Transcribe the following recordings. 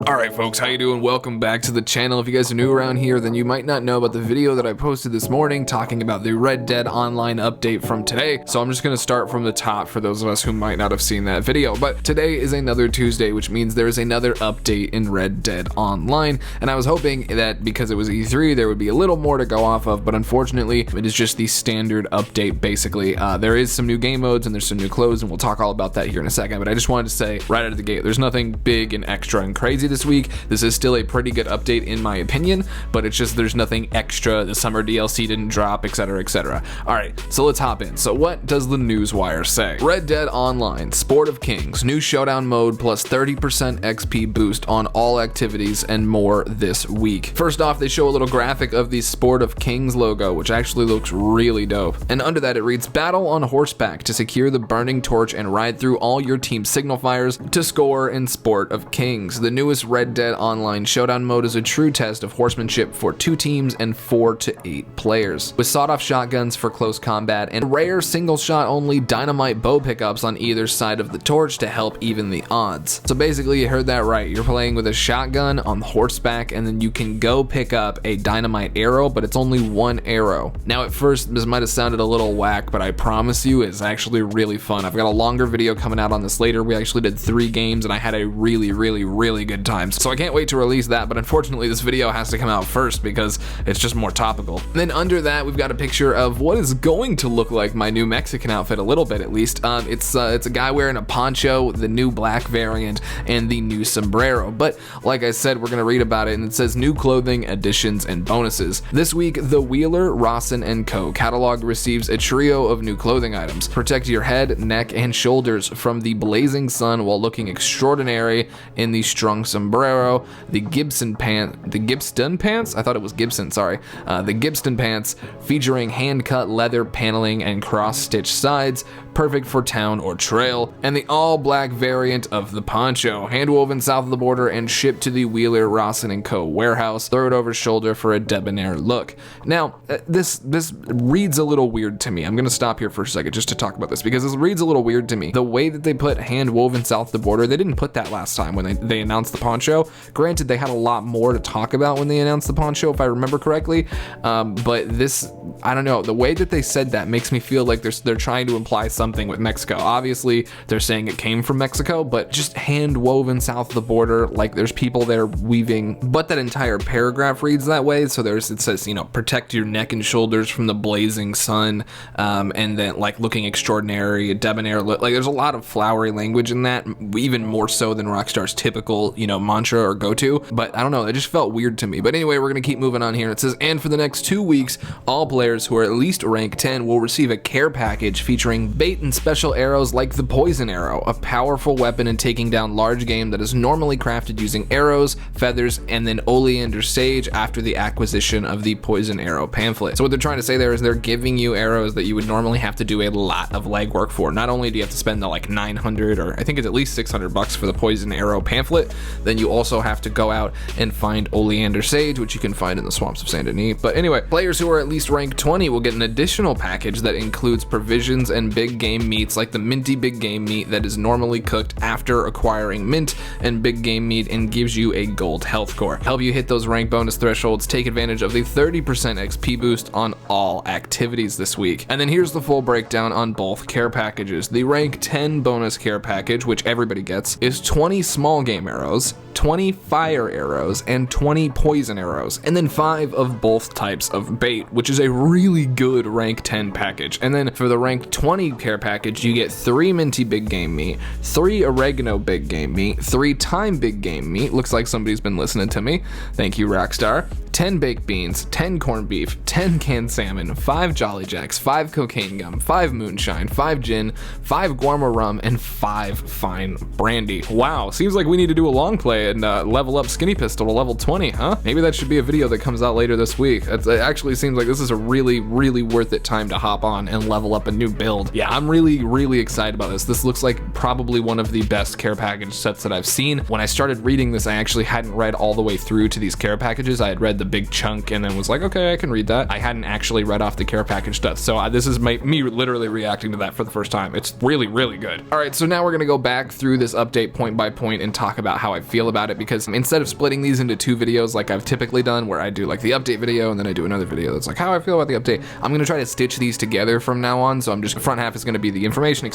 Alright folks, how you doing? Welcome back to the channel. If you guys are new around here, then you might not know about the video that I posted this morning talking about the Red Dead Online update from today. So I'm just going to start from the top for those of us who might not have seen that video. But today is another Tuesday, which means there is another update in Red Dead Online. And I was hoping that because it was E3, there would be a little more to go off of, but unfortunately, it is just the standard update basically. There is some new game modes and there's some new clothes, and we'll talk all about that here in a second. But I just wanted to say right out of the gate, there's nothing big and extra and crazy this week. This is still a pretty good update in my opinion, but it's just there's nothing extra. The summer DLC didn't drop, etc, etc. Alright, so let's hop in. So what does the newswire say? Red Dead Online, Sport of Kings, new showdown mode plus 30% XP boost on all activities and more this week. First off, they show a little graphic of the Sport of Kings logo, which actually looks really dope. And under that it reads, battle on horseback to secure the burning torch and ride through all your team's signal fires to score in Sport of Kings. The newest Red Dead Online showdown mode is a true test of horsemanship for 2 teams and 4 to 8 players, with sawed-off shotguns for close combat and rare single-shot only dynamite bow pickups on either side of the torch to help even the odds. So basically, you heard that right. You're playing with a shotgun on horseback, and then you can go pick up a dynamite arrow, but it's only 1 arrow. Now, at first, this might have sounded a little whack, but I promise you, it's actually really fun. I've got a longer video coming out on this later. We actually did 3 games, and I had a really good time. So I can't wait to release that, but unfortunately this video has to come out first because it's just more topical. And then under that we've got a picture of what is going to look like my new Mexican outfit, a little bit at least. It's a guy wearing a poncho, the new black variant, and the new sombrero. But like I said, we're gonna read about it, and it says new clothing, additions, and bonuses. This week, the Wheeler, Rawson & Co. catalog receives a trio of new clothing items. Protect your head, neck, and shoulders from the blazing sun while looking extraordinary in the strung sombrero, the Gibson Pants? I thought it was Gibson, sorry. The Gibson Pants, featuring hand-cut leather paneling and cross-stitched sides, perfect for town or trail, and the all-black variant of the poncho, hand-woven south of the border and shipped to the Wheeler, Rawson & Co. warehouse. Throw it over shoulder for a debonair look. Now, this reads a little weird to me. I'm gonna stop here for a second just to talk about this, because this reads a little weird to me. The way that they put hand-woven south of the border, they didn't put that last time when they announced the poncho. Granted, they had a lot more to talk about when they announced the poncho, if I remember correctly, but this, I don't know, the way that they said that makes me feel like they're trying to imply something with Mexico. Obviously, they're saying it came from Mexico, but just hand-woven south of the border, like there's people there weaving, but that entire paragraph reads that way. So it says, you know, protect your neck and shoulders from the blazing sun, and then like looking extraordinary, a debonair look. Like there's a lot of flowery language in that, even more so than Rockstar's typical, you know, mantra or go-to. But I don't know, it just felt weird to me. But anyway, we're gonna keep moving on here. It says, and for the next 2 weeks, all players who are at least rank 10 will receive a care package featuring bait and special arrows like the poison arrow, a powerful weapon in taking down large game that is normally crafted using arrows, feathers, and then oleander sage after the acquisition of the poison arrow pamphlet. So what they're trying to say there is they're giving you arrows that you would normally have to do a lot of legwork for. Not only do you have to spend the like 900, or I think it's at least 600 bucks for the poison arrow pamphlet, then you also have to go out and find oleander sage, which you can find in the swamps of Saint Denis. But anyway, players who are at least rank 20 will get an additional package that includes provisions and big game meats like the minty big game meat that is normally cooked after acquiring mint and big game meat, and gives you a gold health core. Help you hit those rank bonus thresholds. Take advantage of the 30% XP boost on all activities this week. And then here's the full breakdown on both care packages. The rank 10 bonus care package, which everybody gets, is 20 small game arrows, 20 fire arrows, and 20 poison arrows, and then 5 of both types of bait, which is a really good rank 10 package. And then for the rank 20 care package, you get 3 minty big game meat, 3 oregano big game meat, 3 thyme big game meat, looks like somebody's been listening to me, thank you Rockstar, 10 baked beans, 10 corned beef, 10 canned salmon, 5 Jolly Jacks, 5 cocaine gum, 5 moonshine, 5 gin, 5 guarma rum, and 5 fine brandy. Wow, seems like we need to do a long play and level up Skinny Pistol to level 20, huh? Maybe that should be a video that comes out later this week. It actually seems like this is a really worth it time to hop on and level up a new build. Yeah, I'm really excited about this. This looks like probably one of the best care package sets that I've seen. When I started reading this, I actually hadn't read all the way through to these care packages. I had read the big chunk and then was like, okay, I can read that. I hadn't actually read off the care package stuff, so this is me literally reacting to that for the first time. It's really good. All right, so now we're gonna go back through this update point by point and talk about how I feel about about it, because instead of splitting these into 2 videos like I've typically done, where I do like the update video and then I do another video that's like how I feel about the update, I'm gonna try to stitch these together from now on. So I'm just, the front half is gonna be the information,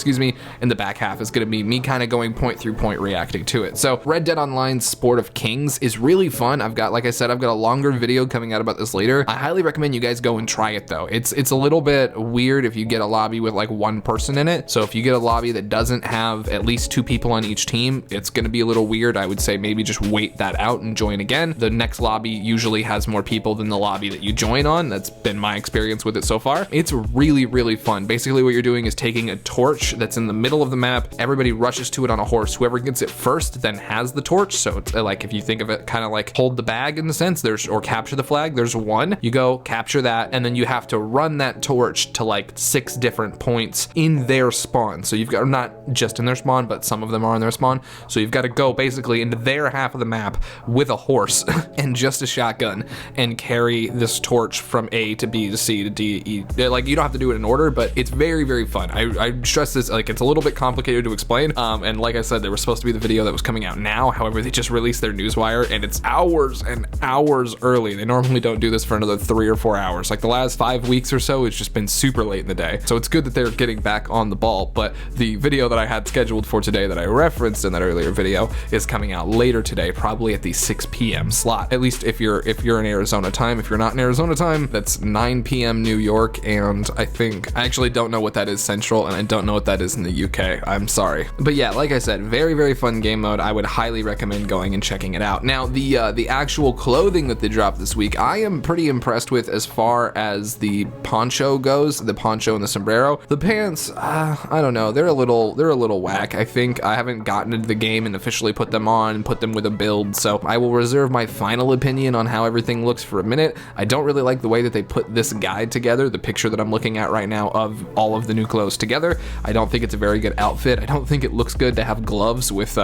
and the back half is gonna be me kind of going point through point reacting to it. So Red Dead Online's Sport of Kings is really fun. I've got, like I said, I've got a longer video coming out about this later. I highly recommend you guys go and try it though. It's a little bit weird if you get a lobby with like 1 person in it. So if you get a lobby that doesn't have at least 2 people on each team, it's gonna be a little weird. I would say maybe just wait that out and join again. The next lobby usually has more people than the lobby that you join on. That's been my experience with it so far. It's really, really fun. Basically what you're doing is taking a torch that's in the middle of the map. Everybody rushes to it on a horse. Whoever gets it first then has the torch. So it's like, if you think of it kind of like hold the bag in the sense, or capture the flag, there's 1. You go capture that, and then you have to run that torch to like 6 different points in their spawn. So you've got, not just in their spawn, but some of them are in their spawn. So you've got to go basically into their half of the map with a horse and just a shotgun and carry this torch from A to B to C to D, E. Like, you don't have to do it in order, but it's very, very fun. I stress this, like, it's a little bit complicated to explain. And like I said, there was supposed to be the video that was coming out now. However, they just released their newswire and it's hours and hours early. They normally don't do this for another 3 or 4 hours. Like the last 5 weeks or so, it's just been super late in the day. So it's good that they're getting back on the ball. But the video that I had scheduled for today that I referenced in that earlier video is coming out later today, probably at the 6 p.m. slot. At least if you're in Arizona time. If you're not in Arizona time, that's 9 p.m. New York, and I actually don't know what that is Central, and I don't know what that is in the UK. I'm sorry. But yeah, like I said, very, very fun game mode. I would highly recommend going and checking it out. Now, the actual clothing that they dropped this week, I am pretty impressed with as far as the poncho goes, the poncho and the sombrero. The pants, I don't know, they're a little whack. I think I haven't gotten into the game and officially put them on and put them with a build, so I will reserve my final opinion on how everything looks for a minute. I don't really like the way that they put this guide together, the picture that I'm looking at right now of all of the new clothes together. I don't think it's a very good outfit. I don't think it looks good to have gloves with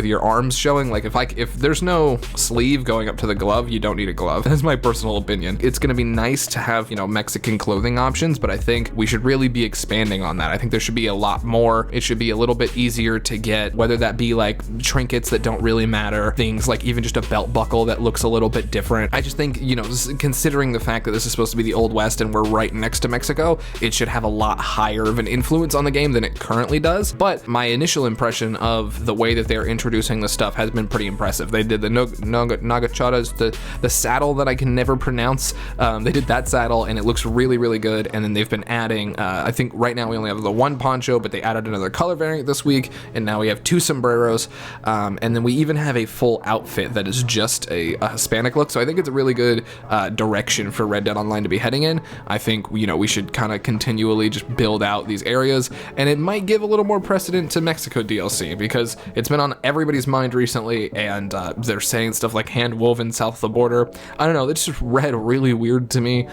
your arms showing. Like, if there's no sleeve going up to the glove, you don't need a glove. That's my personal opinion. It's gonna be nice to have, you know, Mexican clothing options, but I think we should really be expanding on that. I think there should be a lot more. It should be a little bit easier to get, whether that be like trinkets that don't really matter, things like even just a belt buckle that looks a little bit different. I just think, you know, considering the fact that this is supposed to be the Old West and we're right next to Mexico, it should have a lot higher of an influence on the game than it currently does. But my initial impression of the way that they're introducing the stuff has been pretty impressive. They did the nagachadas, the saddle that I can never pronounce. They did that saddle and it looks really, really good. And then they've been adding, I think right now we only have the 1 poncho, but they added another color variant this week, and now we have 2 sombreros. And then we even have a full outfit that is just a Hispanic look. So I think it's a really good direction for Red Dead Online to be heading in. I think, you know, we should kind of continually just build out these areas, and it might give a little more precedent to Mexico DLC, because it's been on everybody's mind recently, and they're saying stuff like hand woven south of the border. I don't know, that just read really weird to me.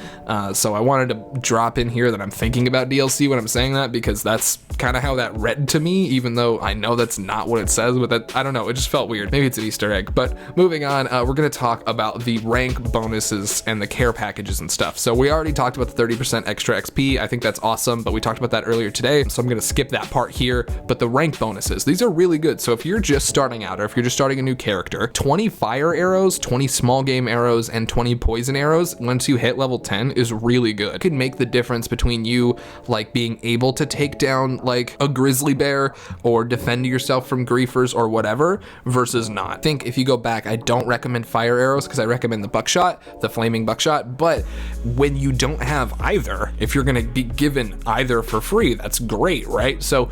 So I wanted to drop in here that I'm thinking about DLC when I'm saying that, because that's kind of how that read to me, even though I know that's not what it says. But that, I don't know, it just felt weird. Maybe it's an Easter egg. But moving on, we're going to talk about the rank bonuses and the care packages and stuff. So we already talked about the 30% extra XP. I think that's awesome, but we talked about that earlier today, so I'm going to skip that part here. But the rank bonuses, these are really good. So if you're just starting out, or if you're just starting a new character, 20 fire arrows, 20 small game arrows, and 20 poison arrows once you hit level 10 is really good. It can make the difference between you like being able to take down like a grizzly bear or defend yourself from griefers or whatever versus not. I think if you go back, I don't recommend fire arrows because I recommend the buckshot, the flaming buckshot. But when you don't have either, if you're going to be given either for free, that's great, right? So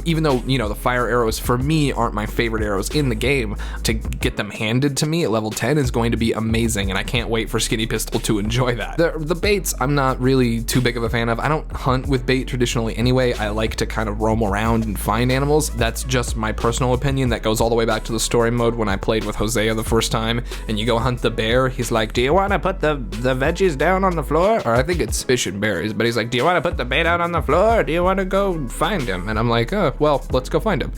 even though, you know, the fire arrows for me aren't my favorite arrows in the game, to get them handed to me at level 10 is going to be amazing, and I can't wait for Skinny Pistol to enjoy that. The baits I'm not really too big of a fan of. I don't hunt with bait traditionally anyway. I like to kind of roam around and find animals. That's just my personal opinion. That goes all the way back to the story mode when I played with Hosea the first time, and you go hunt the bear. He's like, do you want to put the veggies down on the floor? Or I think it's fish and berries, but he's like, do you want to put the bait out on the floor, or do you want to go find him? And I'm like, oh, well, let's go find him.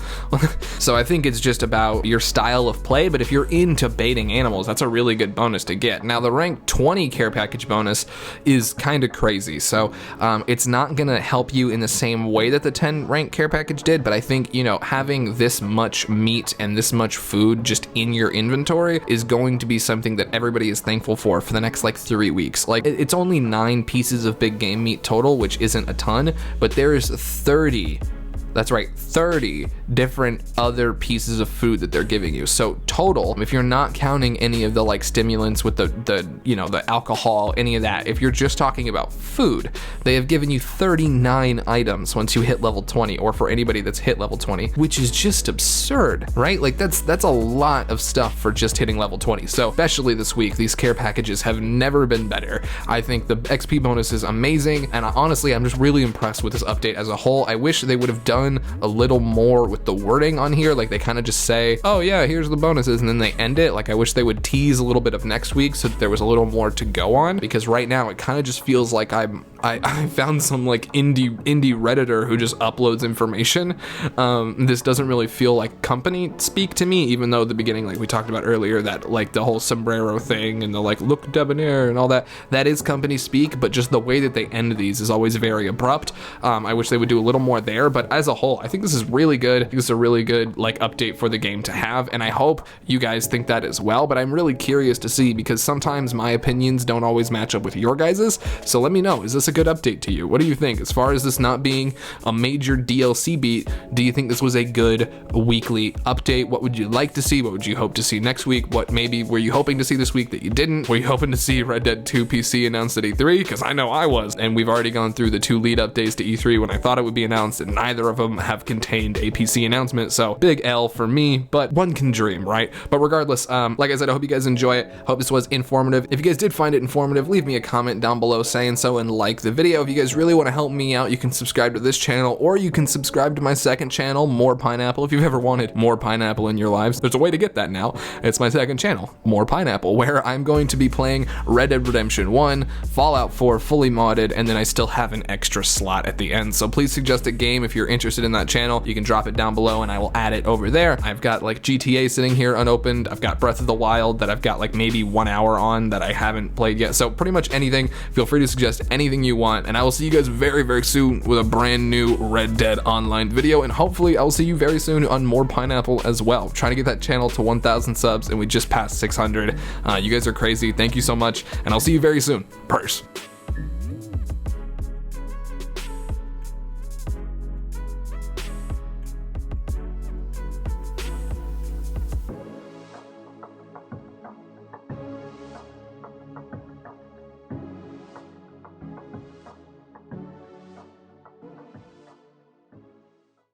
So I think it's just about your style of play, but if you're into baiting animals, that's a really good bonus to get. Now, the rank 20 care package bonus is kind of crazy. So it's not going to help you in the same way that the 10 rank care package did, but I think, you know, having this much meat and this much food just in your inventory is going to be something that everybody is thankful for the next like 3 weeks. Like it's only 9 pieces of big game meat total, which isn't a ton, but there's 30. That's right, 30 different other pieces of food that they're giving you. So total, if you're not counting any of the like stimulants with the you know, the alcohol, any of that, if you're just talking about food, they have given you 39 items once you hit level 20, or for anybody that's hit level 20, which is just absurd, right? Like that's a lot of stuff for just hitting level 20. So especially this week, these care packages have never been better. I think the XP bonus is amazing, and honestly, I'm just really impressed with this update as a whole. I wish they would have done a little more with the wording on here. Like they kind of just say, oh yeah, here's the bonuses, and then they end it. Like I wish they would tease a little bit of next week so that there was a little more to go on, because right now it kind of just feels like I found some like indie Redditor who just uploads information. This doesn't really feel like company speak to me, even though at the beginning, like we talked about earlier, that like the whole sombrero thing and the like look debonair and all that is company speak, but just the way that they end these is always very abrupt. I wish they would do a little more there, but as a whole, I think this is really good. I think this is a really good like update for the game to have, and I hope you guys think that as well. But I'm really curious to see, because sometimes my opinions don't always match up with your guys's. So let me know, is this a good update to you? What do you think? As far as this not being a major DLC beat, do you think this was a good weekly update? What would you like to see? What would you hope to see next week? What maybe were you hoping to see this week that you didn't? Were you hoping to see Red Dead 2 PC announced at E3? Because I know I was, and we've already gone through the 2 lead updates to E3 when I thought it would be announced, and neither of them have contained a PC announcement. So big L for me, but one can dream, right? But regardless, like I said, I hope you guys enjoy it. Hope this was informative. If you guys did find it informative, leave me a comment down below saying so and like the video. If you guys really want to help me out, you can subscribe to this channel, or you can subscribe to my second channel, More Pineapple. If you've ever wanted more pineapple in your lives, there's a way to get that now. It's my second channel, More Pineapple, where I'm going to be playing Red Dead Redemption 1, Fallout 4 fully modded, and then I still have an extra slot at the end. So please suggest a game if you're interested in that channel. You can drop it down below and I will add it over there. I've got like GTA sitting here unopened. I've got Breath of the Wild that I've got like maybe 1 hour on that I haven't played yet. So pretty much anything, feel free to suggest anything you want, and I will see you guys very, very soon with a brand new Red Dead Online video, and hopefully I will see you very soon on More Pineapple as well. I'm trying to get that channel to 1,000 subs, and we just passed 600. You guys are crazy. Thank you so much, and I'll see you very soon. Peace.